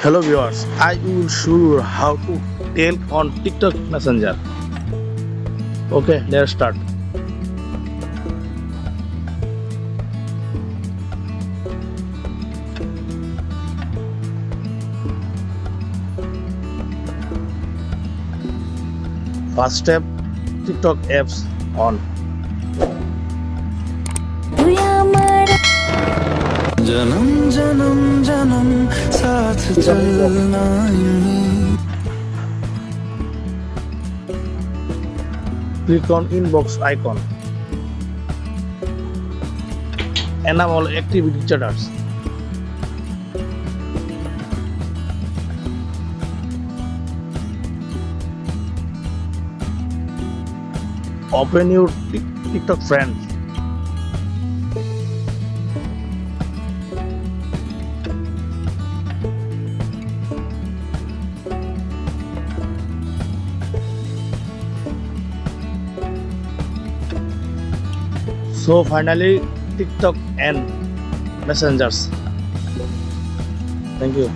Hello viewers, I will show you how to tell on TikTok Messenger. Okay, let's start. First step, TikTok apps on. जन्म जन्म जन्म साथ चलना यूं Click on inbox icon. Enable activity chatters. Open your TikTok friends. So finally, TikTok and messengers. Thank you.